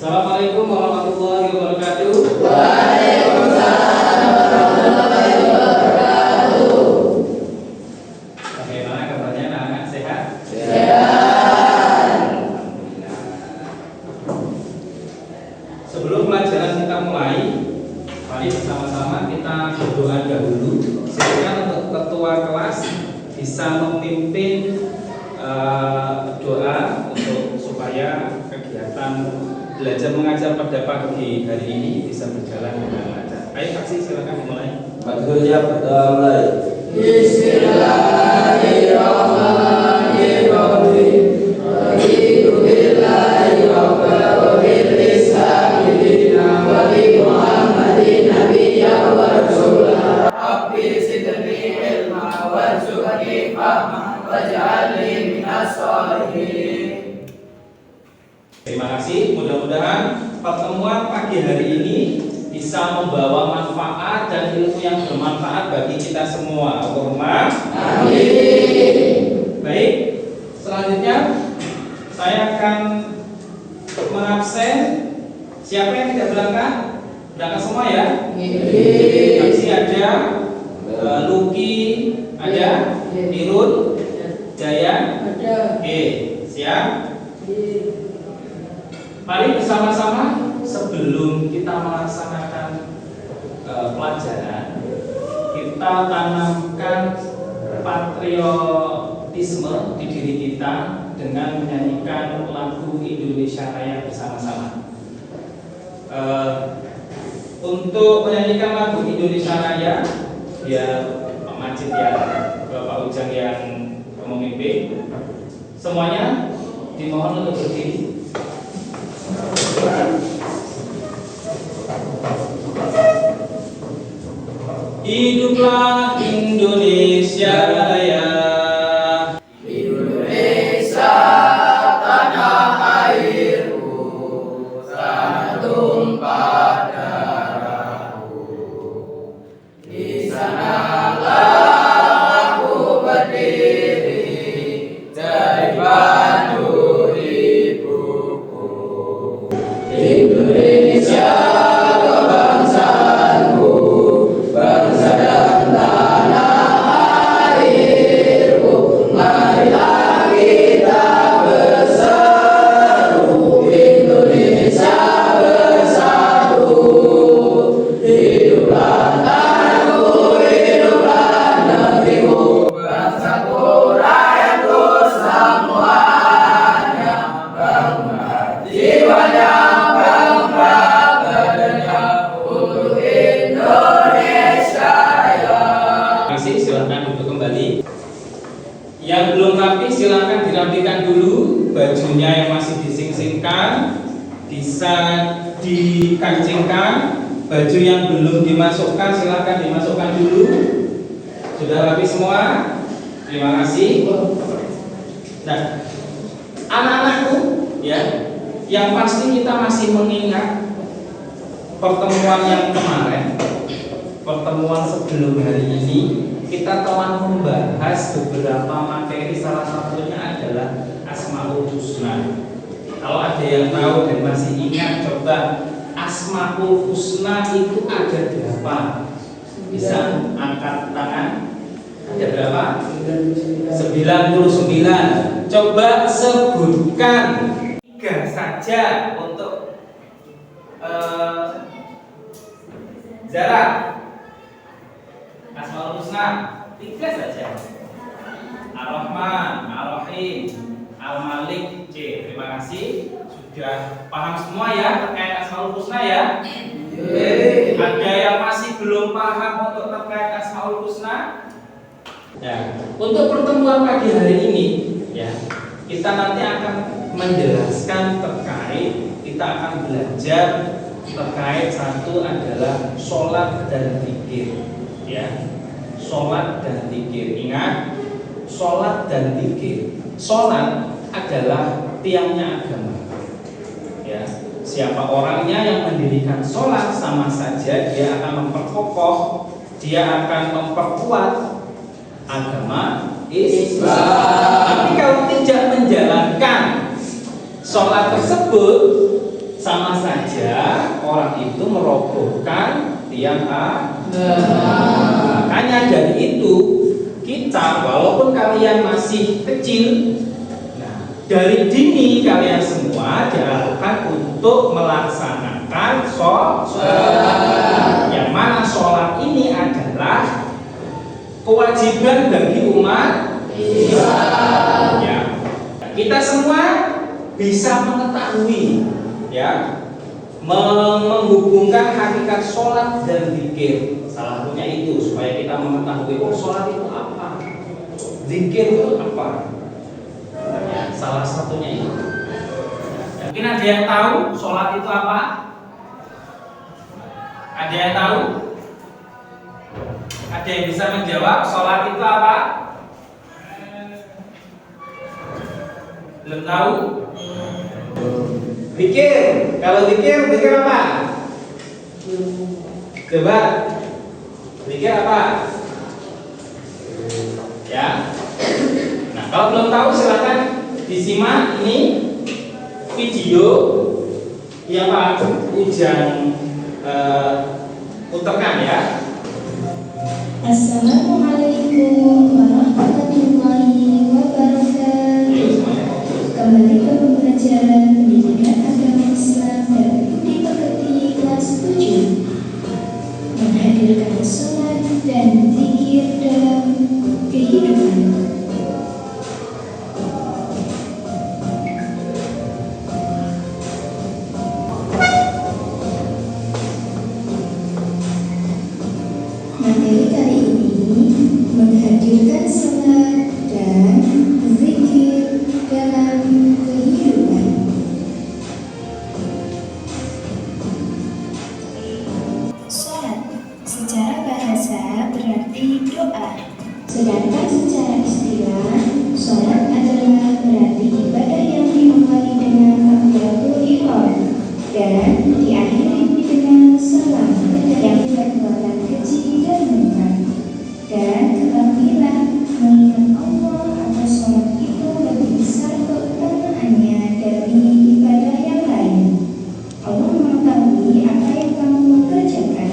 Assalamualaikum warahmatullahi wabarakatuh. Waalaikumsalam warahmatullahi wabarakatuh. Bagaimana kabarnya anak-anak, sehat? Sehat. Sebelum pelajaran kita mulai, mari bersama-sama kita berdoa dahulu. Silakan untuk ketua kelas bisa memimpin doa untuk supaya kegiatan belajar mengajar pada pagi hari ini bisa berjalan dengan lancar. Ayo Kaksi, silakan dimulai. Maksudnya berdoa mulai. Bismillahirrahmanirrahim. Raditu billahi rabban wa bil Islam dinan wa bi Muhammadin nabiyyan wa rasulan. Rabbi zidni ilma warzuqni fahma waj'alni minas sholihin. Terima kasih, mudah-mudahan pertemuan pagi hari ini bisa membawa manfaat dan ilmu yang bermanfaat bagi kita semua. Allahumma Amin. Baik, selanjutnya saya akan mengabsen. Siapa yang tidak berangkat? Berangkat semua ya? Kaksi ada, Luki ada, Nirun, Jaya Ada. Oke, siap? Mari bersama-sama sebelum kita melaksanakan pelajaran, kita tanamkan patriotisme di diri kita dengan menyanyikan lagu Indonesia Raya bersama-sama. Untuk menyanyikan lagu Indonesia Raya, ya Pak Majid ya, Pak Ujang yang memimpin. Semuanya dimohon untuk berdiri. Hiduplah Indonesia Raya. Indonesia tanah airku, tanah tumpah darahku. Di sanalah aku berdiri, dari pandu ibuku. Indonesia kebangsaanku, bangsa dan tanah airku. Marilah kita berseru, Indonesia bersatu. Hiduplah tanahku, hiduplah negeriku, bangsaku, rakyatku semuanya. Bangga jiwanya, bangga badannya untuk Indonesia Raya. Terima kasih, silakan duduk kembali. Yang belum rapi silakan dirapikan dulu. Bajunya yang masih dising-singkan bisa dikancingkan. Baju yang belum dimasukkan silakan dimasukkan dulu. Sudah rapi semua? Terima kasih. Nah, anak-anakku ya, yang pasti kita masih mengingat pertemuan yang kemarin, pertemuan sebelum hari ini, kita telah membahas beberapa materi, salah satunya adalah Asmaul Husna. Kalau ada yang tahu dan masih ingat, coba Asmaul Husna itu ada berapa? Bisa angkat tangan. Ada berapa? 99. Coba sebutkan 3 saja untuk Zara. Asmaul Husna 3 saja. Ar-Rahman, Ar-Rahim, Al-Malik. C. Terima kasih. Sudah paham semua ya terkait Asmaul Husna ya? Ada yang masih belum paham untuk terkait Asmaul Husna? Ya, untuk pertemuan pagi hari ini ya, kita nanti akan menjelaskan terkait, kita akan belajar terkait satu adalah sholat dan zikir ya. Sholat dan zikir. Ingat, sholat dan zikir. Sholat adalah tiangnya agama ya. Siapa orangnya yang mendirikan sholat, sama saja dia akan memperkokoh, dia akan memperkuat agama Islam. Tapi kalau tidak menjalankan sholat tersebut, sama saja orang itu merobohkan tiang agama. Makanya dari itu kita walaupun kalian masih kecil, nah, dari dini kalian semua diarahkan untuk melaksanakan sholat. Yang mana sholat ini adalah kewajiban bagi umat Islam. Ya, kita semua bisa mengetahui, ya, menghubungkan hakikat sholat dan zikir. Salah satunya itu supaya kita mengetahui sholat itu apa, zikir itu apa. Ya, salah satunya itu. Mungkin ada yang tahu sholat itu apa? Ada yang tahu? Ada yang bisa menjawab sholat itu apa? Belum tahu? Zikir. Kalau zikir apa? Coba. Zikir apa? Ya. Nah, kalau belum tahu silakan disimak ini video yang Pak Ujang putarkan ya. Assalamualaikum warahmatullahi wabarakatuh. Kembali ke pembelajaran pendidikan agama Islam dan Budi Pekerti kelas 7. Menghadirkan sholat dan zikir dalam kehidupan. Materi kali ini menghadirkan sholat dan zikir dalam kehidupan. Sholat secara bahasa berarti doa, sedangkan secara istilah sholat adalah berarti ibadah yang diawali dengan takbiratul ihram dan diakhiri dengan salam yang perbuatan keji dan munkar. Dan ketahuilah mengingat Allah atau sholat itu lebih besar keutamaannya dari ibadah yang lain. Allah mengetahui apa yang kamu kerjakan.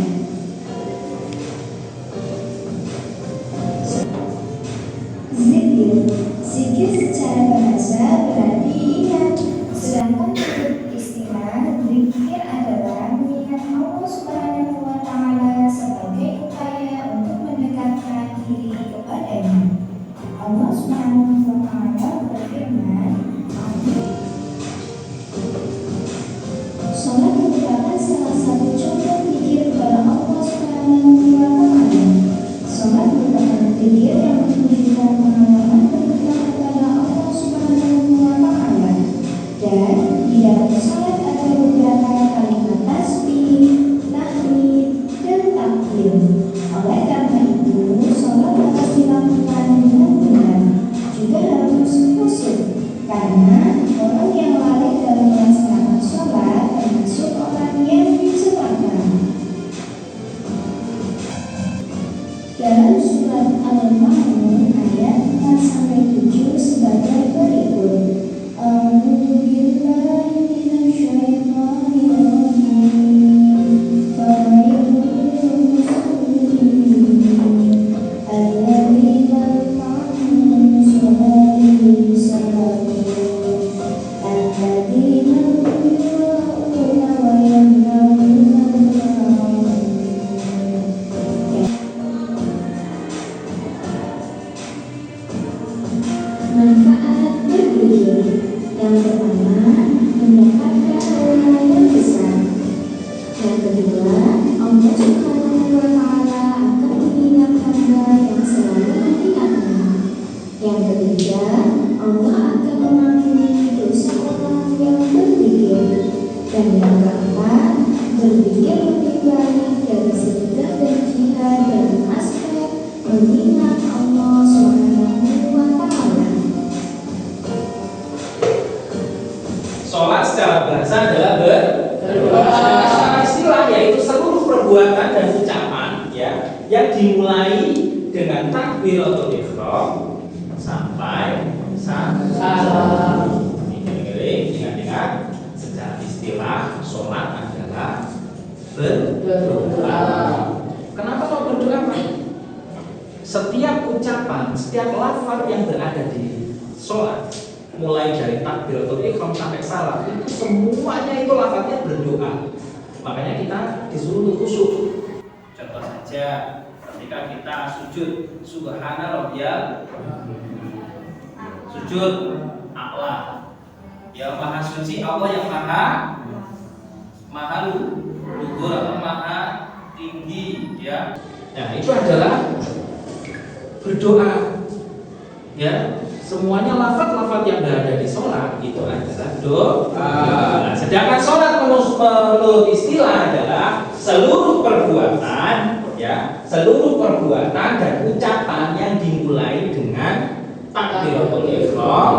Zikir secara bahasa berarti ingat, sedangkan untuk istilah zikir adalah mengingat Allah Subhanahu wa Ta'ala sebagai upaya untuk mendekatkan diri kepadanya. Allah Subhanahu wa Ta'ala berfirman, sholat merupakan salah satu contoh zikir kepada Allah Subhanahu wa Ta'ala. Sholat merupakan zikir yang menunjukkan pengawalan kepada Allah Subhanahu wa Ta'ala. Dan di dalam sholat ada beberapa kalimat tasbih, tahmid, dan takbir. Oleh karena itu, sholat harus dilakukan dengan benar, juga harus khusyuk. Karena orang yang lalai dalam melaksanakan sholat termasuk orang yang celaka. Dalam surat Al-Ma'un ayat 4-7 sebagai berikut. A'udzu billahi minasyaitonir rajim. Fawailul lil muslimin alladzina hum an salatihim sahun alladzina hum yura'una wa yamna'una al-ma'un. Manfaat berzikir. Yang pertama, mendapatkan pahala yang besar. Yang kedua, Allah Subhanahu wa Ta'ala akan mengingat hamba yang selalu mengingatnya. Yang ketiga, Allah akan mengampuni dosa orang yang berzikir. Dan yang keempat, berzikir lebih baik dari sedekah dan jihad dalam aspek mengingat Allah Subhanahu wa Ta'ala. Sholat secara bahasa adalah berdoa. Secara istilah yaitu seluruh perbuatan dan ucapan ya yang dimulai dengan takbiratul ihram sampai salam. Ingat-ingat secara istilah setiap lafaz yang berada di sholat, mulai dari takbiratul ihram sampai salam, itu semuanya itu lafaznya berdoa. Makanya kita disuruh khusyuk. Contoh saja, ketika kita sujud, subhana rabbiyal sujud a'la, ya maha suci Allah yang maha luhur atau maha tinggi, ya. Nah, itu adalah berdoa, ya. Semuanya lafaz-lafaz yang berada di sholat itu adalah doa. Nah, sedangkan sholat menurut istilah adalah seluruh perbuatan, ya, seluruh perbuatan dan ucapan yang dimulai dengan takbiratul ihram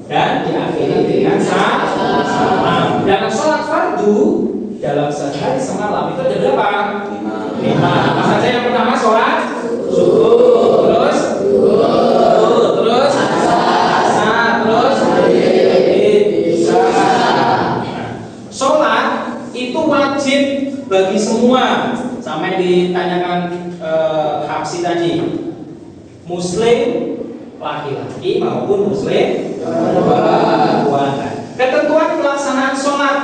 dan diakhiri dengan salam. Sedangkan sholat fardu dalam sehari semalam itu ada berapa? 5. Apa saja yang pertama? Sholat subuh, terus terus sholat itu wajib bagi semua. Sampai ditanyakan Habsi tadi, muslim laki-laki maupun muslim perempuan. Ketentuan pelaksanaan sholat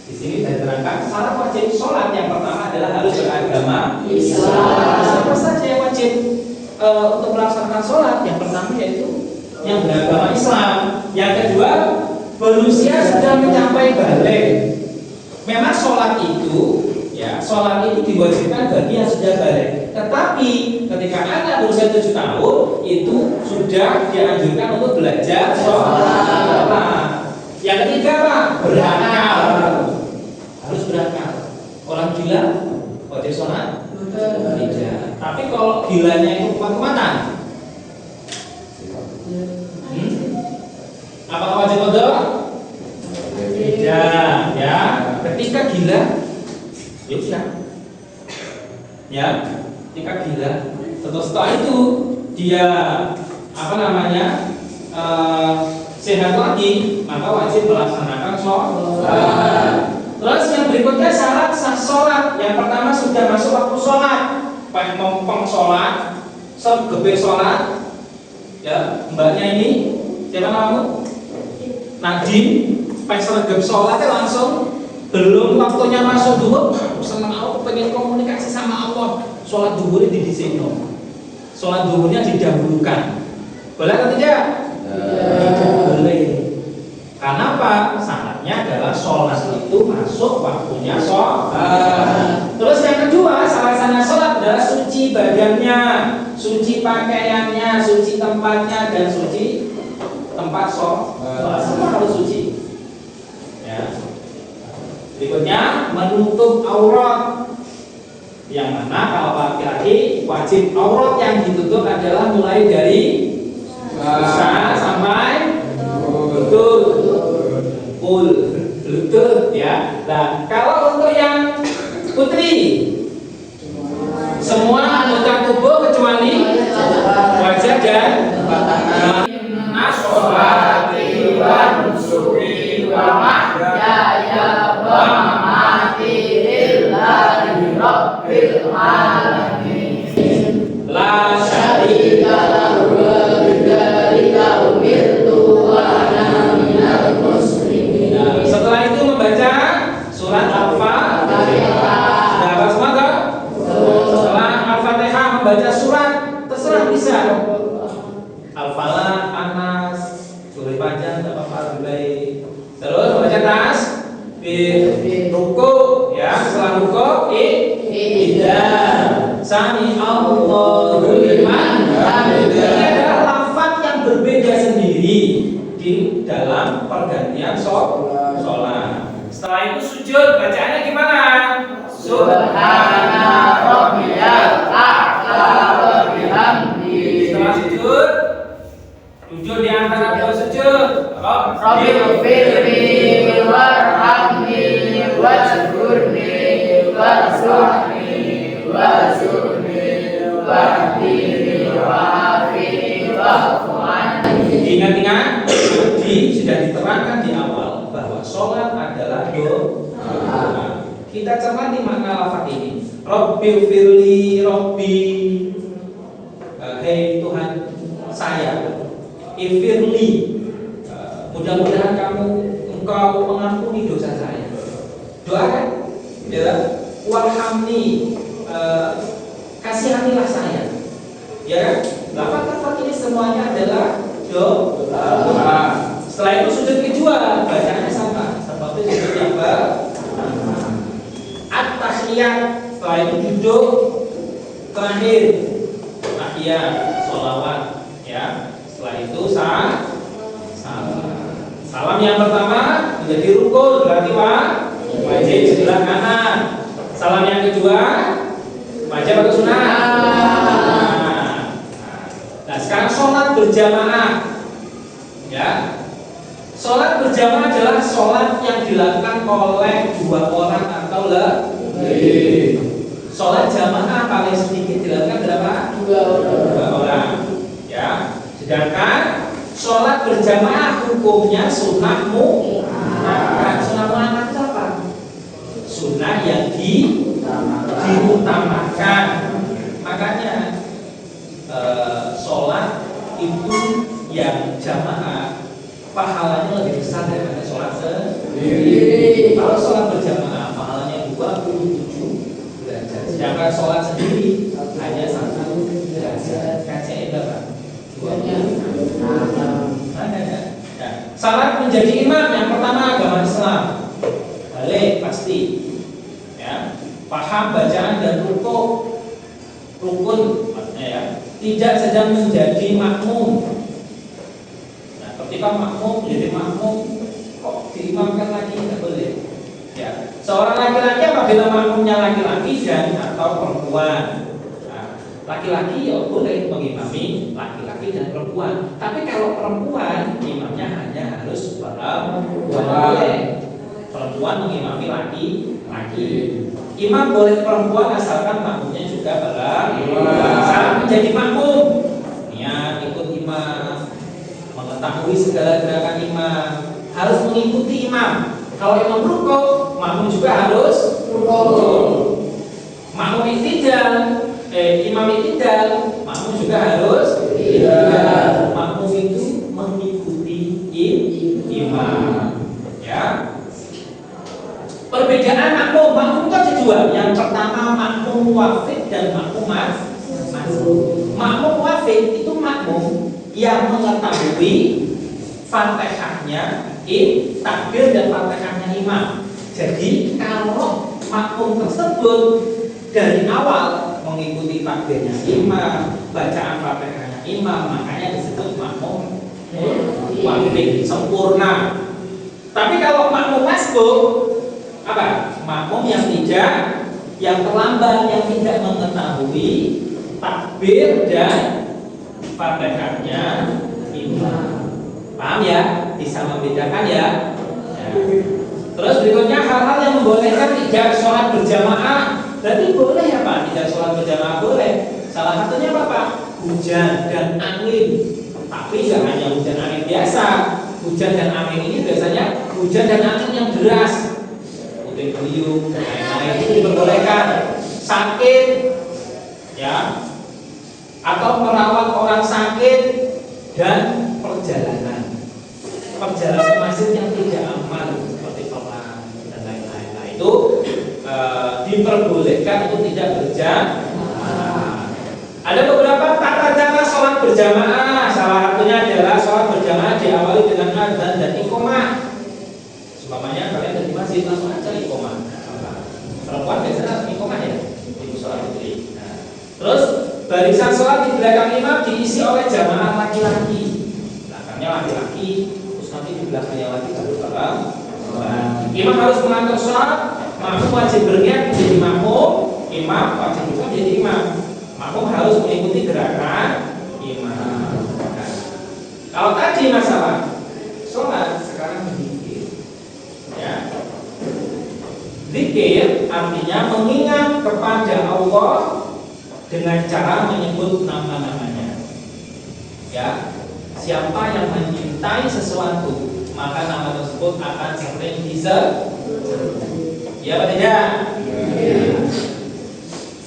di sini diterangkan syarat wajib sholat yang pertama adalah harus beragama Islam. Siapa saja yang wajib untuk melaksanakan sholat? Yang pertama yaitu yang beragama Islam. Yang kedua, berusia sudah mencapai balik. Memang sholat itu, ya, sholat itu diwajibkan bagi yang sudah balik. Tetapi ketika anak berusia 7 tahun itu sudah dianjurkan untuk belajar sholat. Yang ketiga apa? Berakal. Harus berakal. Orang gila wajib sholat? Tidak. Tapi kalau gilanya itu kuat-kuatan, apakah wajib qada? Tidak, ya. Ketika gila, ya sudah. Ya, ketika gila, setelah itu dia sehat lagi, maka wajib melaksanakan sholat. Terus yang berikutnya syarat sah sholat. Yang pertama sudah masuk waktu sholat, mempeng sholat, segebe sholat. Ya, mbaknya ini siapa namamu? Nadim. Pas sergap sholatnya langsung, belum waktunya masuk duhur, senang aku pengen komunikasi sama Allah. Sholat duhurnya di sini, sholat duhurnya didahulukan. Boleh atau tidak? Tidak boleh. Karena apa? Syaratnya adalah sholat itu masuk waktunya sholat. Terus yang kedua, syaratnya sholat adalah suci badannya, suci pakaiannya, suci tempatnya, dan suci tempat sholat. Semua harus suci. Ya. Berikutnya menutup aurat. Yang mana kalau laki-laki wajib aurat yang ditutup adalah mulai dari usaha sampai lutut, ya. Nah, kalau untuk yang putri, semua anggota tubuh kecuali wajah dan As-sholati wa nusuki wa mahyaya wa mamati lillahi rabbil alamin. La syarika lahu wa bidzalika umirtu wa ana minal muslimin. Nah, setelah itu membaca surat Al-Fatihah. Sudah apa semua enggak? Setelah Al-Fatihah membaca surat, terserah bisa. Al-Falah, Anas, boleh panjang, tidak apa-apa, baik. Terus membaca tas, ruku, ya. Setelah ruku, Sami Allahu liman hamidah. Ini adalah lafaz yang berbeda sendiri di dalam pergantian sholat. Setelah itu sujud, bacaannya gimana? Subhana rabbiyal a'la wa bihamdi. Setelah sujud di antara dua sujud. Rabbighfirli warhamni wajburni warzuqni warzuqni wahdini wa'afini wa'fu anni. Ingat-ingat, sudah diterangkan di awal bahwa sholat adalah doa. Kita cermati makna lafaz ini. Rabbighfirli, Rabbi, hei Tuhan, saya. Ifirli, mudah-mudahan engkau mengampuni dosa saya. Doakan, ya. Warhamni, kasihanilah saya, ya kan? Lafaz-lafaz ini semuanya adalah doa. Setelah itu sujud kedua, bacaannya sama, seperti sujud yang pertama. At-tahiyat, setelah itu duduk terakhir, tahiyat, sholawat, ya. Setelah itu salam yang pertama menjadi rukun, berarti wajib sebelah kanan. Salam yang kedua wajib atau sunnah? Nah, sekarang sholat berjamaah, ya. Sholat berjamaah adalah sholat yang dilakukan oleh 2 orang atau lebih. Sholat jamaah paling sedikit dilakukan berapa? 2 orang, ya. Sedangkan sholat berjamaah hukumnya sunnah mu'akkad. Sunnah mu'akkad itu apa? Sunnah yang diutamakan. Makanya sholat itu yang jamaah pahalanya lebih besar daripada sholat sendiri. Kalau sholat berjamaah pahalanya 27 derajat. Sedangkan sholat sendiri hanya 1 derajat. Kajian berapa? Syarat menjadi imam yang pertama agama Islam, balik pasti, ya, paham bacaan dan rukun, maksudnya ya, tidak sedang menjadi makmum. Nah, ketika makmum menjadi makmum, kok diimamkan lagi tidak boleh. Ya, seorang laki-laki apabila makmumnya laki-laki dan atau perempuan. Laki-laki ya boleh mengimami laki-laki dan perempuan. Tapi kalau perempuan, imamnya hanya harus perempuan. Perempuan mengimami laki-laki. Imam boleh perempuan asalkan makmumnya juga perempuan. Saat menjadi makmum, niat ikut imam, mengetahui segala gerakan imam, harus mengikuti imam. Kalau imam rukuk, makmum juga harus rukuk. Makmum iktidal, imam iktidal, makmum juga harus iktidal. Makmum itu mengikuti imam, ya. Perbedaan makmum itu ada 2. Yang pertama makmum wafid dan makmum masbuk. Makmum wafid itu makmum yang mengetahui Fatihahnya takbir dan Fatihahnya imam. Jadi kalau makmum tersebut dari awal mengikuti takbirnya imam, bacaan Fatihahnya imam, makanya disebut makmum wafid sempurna. Tapi kalau makmum masbuk apa? Makmum yang terlambat, yang tidak mengetahui takbir dan Fatihahnya imam. Paham ya? Bisa membedakan ya? Terus berikutnya hal-hal yang membolehkan tidak sholat berjamaah. Berarti boleh ya Pak? Tidak sholat berjamaah boleh. Salah satunya apa Pak? Hujan dan angin. Tapi nggak hanya hujan angin biasa. Hujan dan angin ini biasanya hujan dan angin yang deras, puting beliung dan lain-lain, itu diperbolehkan. Sakit, ya, atau merawat orang sakit dan perjalanan masjid yang tidak aman seperti perang dan lain-lain. Nah, itu diperbolehkan untuk tidak berjamaah. Ada beberapa tata cara sholat berjamaah. Salah satunya adalah sholat berjamaah diawali dengan adzan dan iqomah. Umpamanya kalian dari masjid langsung aja iqomah. Perempuan biasanya iqomah ya di sholat itu. Nah, terus barisan sholat di belakang imam diisi oleh jamaah laki-laki. Belakangnya laki-laki, terus nanti di belakangnya lagi baru perempuan. Imam harus mengatur sholat. Makmum wajib berniat menjadi makmum. Imam wajib juga menjadi imam. Makmum harus mengikuti gerakan imam. Nah, kalau tadi masalah sholat, sekarang berzikir, ya. Zikir artinya mengingat kepada Allah dengan cara menyebut nama-namanya. Ya, siapa yang mencintai sesuatu, maka nama tersebut akan sering disebut. Ya, apa tidak?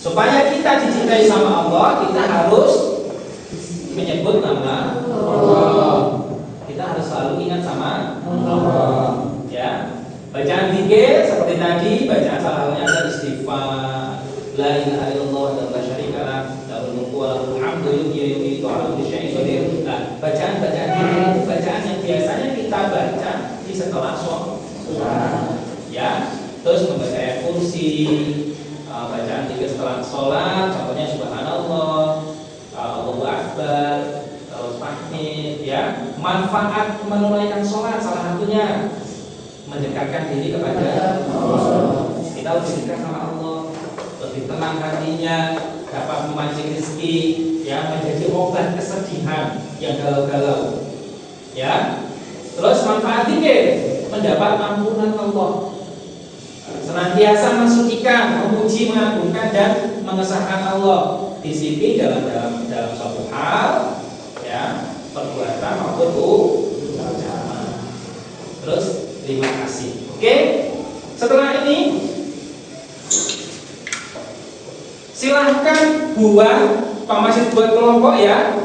Supaya kita dicintai sama Allah, kita harus menyebut nama Allah. Kita harus selalu ingat sama Allah. Ya, bacaan zikir seperti tadi, bacaan salah satunya adalah istighfar, la ilaha illallah wa la syarika lah, lahul mulku wa lahul hamdu yuhyi wa yumiitu wa ala kulli syai'in qadir. Nah, bacaan-bacaan zikir itu bacaan yang biasanya kita baca di setelah sholat. Ya, terus membaca ayat kursi, bacaan zikir setelah sholat, contohnya subhanallah, Allahu akbar, terus tahmid, ya. Manfaat menunaikan sholat salah satunya mendekatkan diri kepada Allah. Kita lebih dekat sama Allah, lebih tenang hatinya, dapat memancing rezeki, ya, menjadi obat kesedihan yang galau-galau. Ya. Terus manfaat zikir mendapat ampunan Allah. Senantiasa mensucikan, memuji, mengagungkan dan mengesahkan Allah. Disiplin dalam suatu hal, ya, perbuatan maupun ucapan. Terus terima kasih. Oke. Setelah ini silahkan Pak Masjid buat kelompok, ya.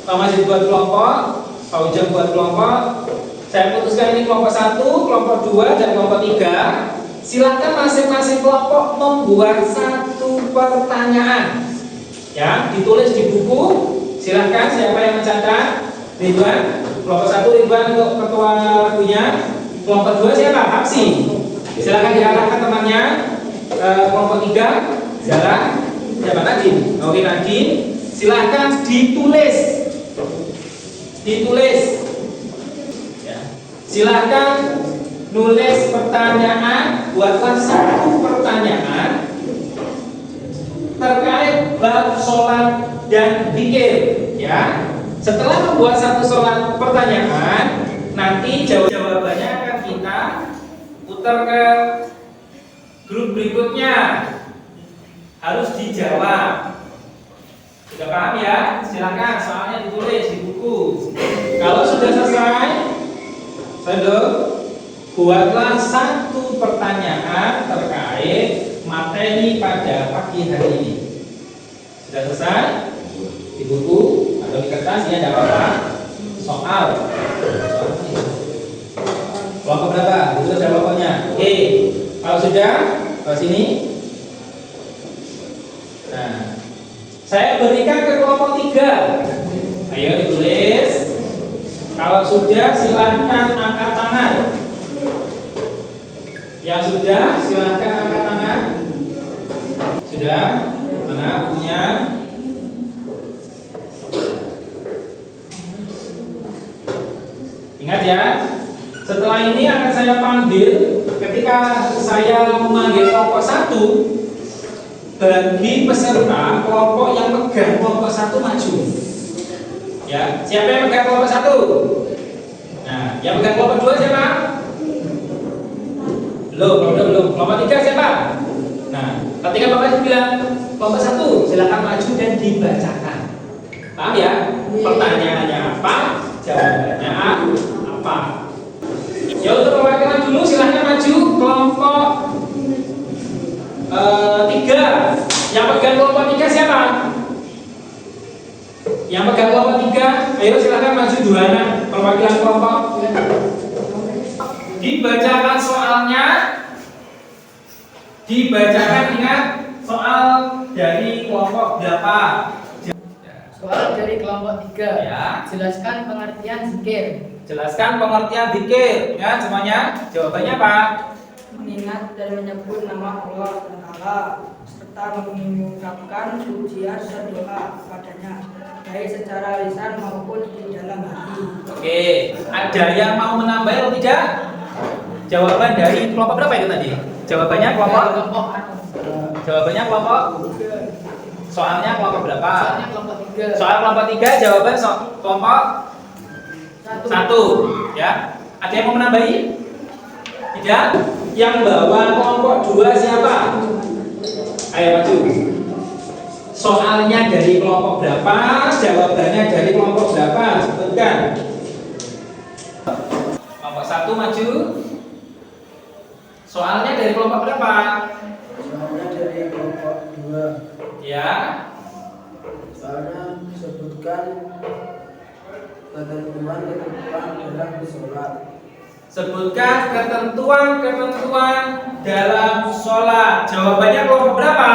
Pak Masjid buat kelompok, Pak Ujang buat kelompok. Saya putuskan ini kelompok 1, kelompok 2, dan kelompok 3. Silakan masing-masing kelompok membuat satu pertanyaan, ya, ditulis di buku. Silakan, siapa yang mencatat? Ridwan. Kelompok 1 Ridwan untuk ketua lagunya. Kelompok 2 siapa? Hapsi. Silakan diarahkan temannya. Kelompok 3 Zara. Siapa? Nadine. Oke, Nadine. Silakan ditulis. Ya. Silakan nulis pertanyaan, buatlah satu pertanyaan terkait bab sholat dan zikir, ya. Setelah membuat satu pertanyaan, nanti jawabannya akan kita putar ke grup berikutnya, harus dijawab. Sudah paham ya? Silakan soalnya ditulis di buku. Kalau sudah selesai, buatlah satu pertanyaan terkait materi pada pagi hari ini. Sudah selesai? Di buku atau di kertas ya, ada apa-apa? Soal. Kelompok berapa? Itu ada kelompoknya. Oke. Kalau sudah, ke sini. Nah, saya berikan ke kelompok 3. Ayo ditulis. Kalau sudah, silahkan angkat tangan. Yang sudah, silahkan angkat tangan. Sudah? Mana punya? Ingat ya, setelah ini akan saya panggil. Ketika saya memanggil kelompok 1, bagi peserta kelompok yang pegang kelompok 1 maju. Ya, siapa yang pegang kelompok 1? Nah, yang pegang kelompok 2 siapa? Belum. Kelompok 3 siapa? Nah, ketika Bapak bilang kelompok 1, silakan maju dan dibacakan. Paham ya? Pertanyaannya apa? Jawabannya apa? Ya, untuk perwakilan dulu silakan maju kelompok 3. Yang pegang kelompok 3 siapa? Yang pegang kelompok 3, ayo silakan maju 2 anak perwakilan kelompok. Dibacakan soalnya. Dibacakan, ingat, soal dari kelompok berapa? Soal dari kelompok 3. Ya. Jelaskan pengertian zikir. Jelaskan pengertian zikir. Ya, semuanya. Jawabannya apa? Mengingat dan menyebut nama Allah Ta'ala serta mengucapkan pujian dan doa kepadanya baik secara lisan maupun di dalam hati. Oke, ada yang mau menambah atau tidak? Jawaban dari kelompok berapa itu tadi? Jawabannya kelompok? Jawabannya kelompok? Soalnya kelompok berapa? Soalnya kelompok 3. Soal kelompok 3, jawaban kelompok 1. Ya. Ada yang mau menambahi? Tidak? Yang bawa kelompok 2 siapa? Ayo maju. Soalnya dari kelompok berapa? Jawabannya dari kelompok berapa? Sebutkan. Kelompok 1 maju. Soalnya dari kelompok berapa? Soalnya dari kelompok 2. Ya. Soalnya sebutkan ketentuan dalam sholat. Sebutkan ketentuan dalam sholat. Jawabannya kelompok berapa?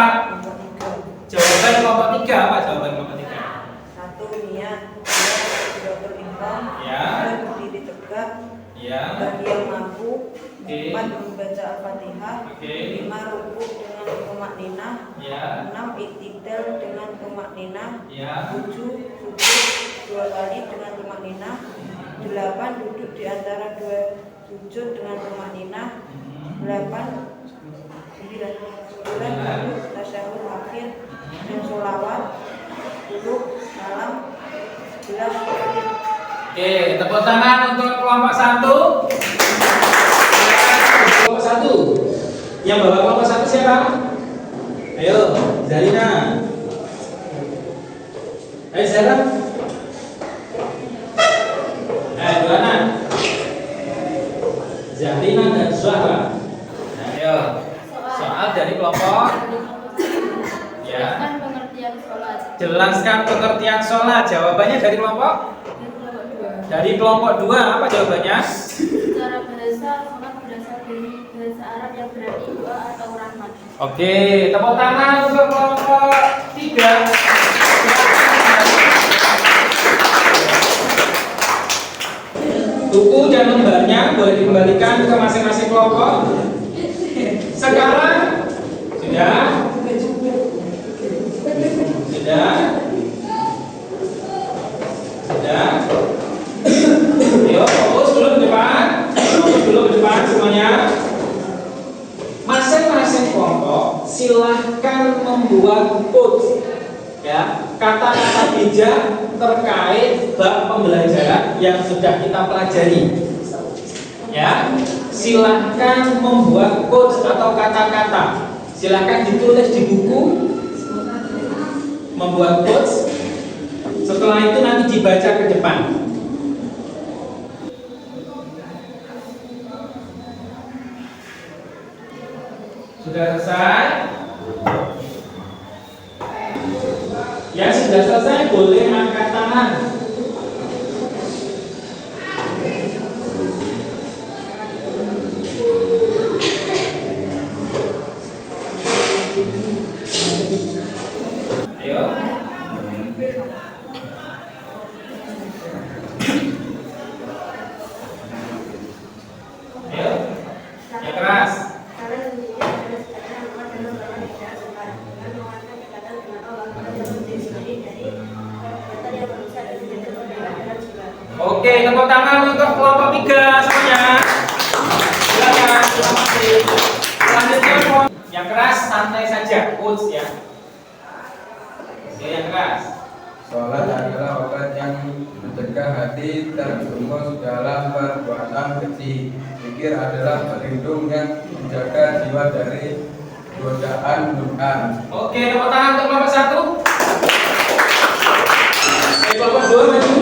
Jawaban kelompok 3. Apa jawaban kelompok 3? 1. Niat. 2. Sudah berikhram. Ya. 3. Berdiri tegak. Ya. Bagi yang mampu. Oke. 4. Membaca Al-Fatihah. Oke. 5. Rukuk dengan tumak ninah. Ya. 6. Iktidal dengan tumak ninah. Ya. 7. Sujud 2 kali dengan tumak ninah. 8. Duduk di antara 2 sujud dengan tumak ninah. 8. 9. Duduk tasyahud akhir dan sholawat. 10. Salam. 11. Oke, tepuk tangan untuk kelompok 1. Kelompok 1. Yang bawa kelompok 1 siapa? Ayo, Zarina. Ayo Zara. Juana. Zarina dan Zahra. Ayo. Soal dari kelompok. Ya. Pengertian sholat. Jelaskan pengertian sholat. Jawabannya dari kelompok? Dari kelompok 2. Apa jawabannya? Secara bahasa, sholat berasal dari bahasa Arab yang berarti doa atau rahmat. Oke, tepuk tangan untuk kelompok 3. Buku dan lembarnya boleh dikembalikan ke masing-masing kelompok. Sekarang sudah. Ayo, fokus dulu ke depan. Fokus dulu ke depan semuanya. Masing-masing kelompok silahkan membuat quotes, ya, kata-kata bijak terkait bab pembelajaran yang sudah kita pelajari. Ya, silahkan membuat quotes atau kata-kata. Silahkan ditulis di buku. Membuat quotes. Setelah itu nanti dibaca ke depan. Sudah selesai? Ya, sudah selesai, boleh angkat tangan. Ayo. Ayo. Yang keras. Oke, tepuk tangan untuk kelompok 3 semuanya. Silakan, terima kasih. Selanjutnya yang keras santai saja, quotes ya. Oke, yang keras. Sholat adalah obat yang mencegah hati terjerumus dalam perbuatan keji. Zikir adalah pelindung yang menjaga jiwa dari godaan Tuhan. Oke, tepuk tangan untuk kelompok 1. Kelompok 2 maju.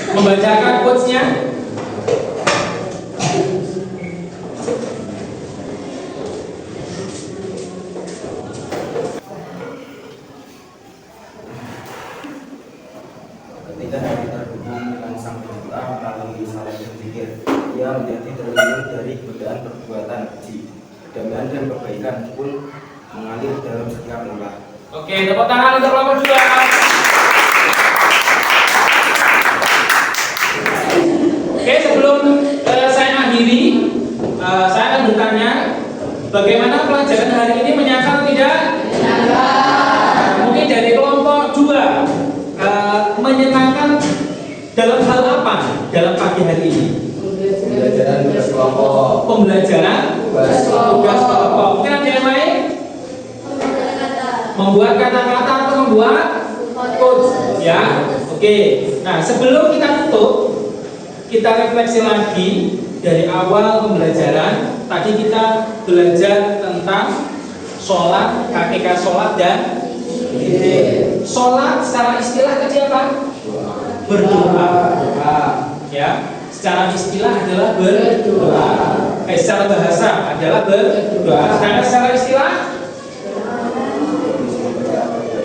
Membacakan quotes-nya. Ketika hati terhubung dengan Sang Pencipta melalui salat berzikir, ia menjadi terlindung dari godaan perbuatan keji. Kedamaian dan kebaikan pun mengalir dalam setiap langkah. Oke, tepuk tangan untuk kelompok 2. Oke, sebelum saya akhiri, saya akan bertanya, bagaimana pelajaran hari ini menyangkal tidak? Mungkin dari kelompok 2 menyenangkan dalam hal apa dalam pagi hari ini? Pembelajaran tugas kelompok. Pembelajaran tugas kelompok. Mungkin ada yang lain? Membuat kata-kata atau membuat quotes, ya. Oke. Nah, sebelum kita tutup, kita refleksi lagi dari awal pembelajaran. Tadi kita belajar tentang sholat, hakikat sholat dan sholat secara istilah tadi apa? Berdoa. Ya, secara istilah adalah berdoa. Secara bahasa adalah berdoa. Sedangkan secara istilah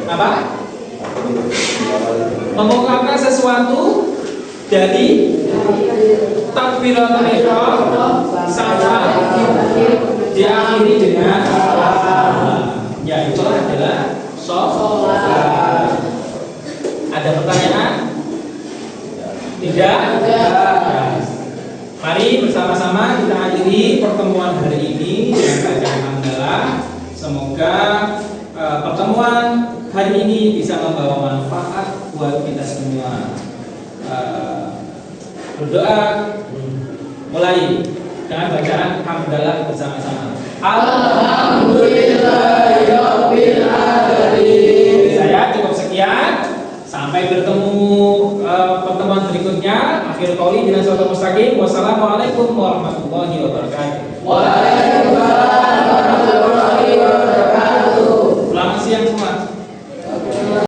apa? mengungkapkan sesuatu dari takbiratul ihram sampai diakhiri dengan yaitu adalah sholat. Ada pertanyaan? Tidak? Mari bersama-sama kita akhiri pertemuan hari ini dengan bacaan hamdalah. Semoga pertemuan hari ini bisa membawa manfaat buat kita semua. Berdoa mulai dengan bacaan hamdalah bersama-sama. Alhamdulillahirabbil alamin. Saya cukup sekian. Sampai bertemu pertemuan berikutnya. Akhir qouli billahi taufiq. Wassalamualaikum warahmatullahi wabarakatuh.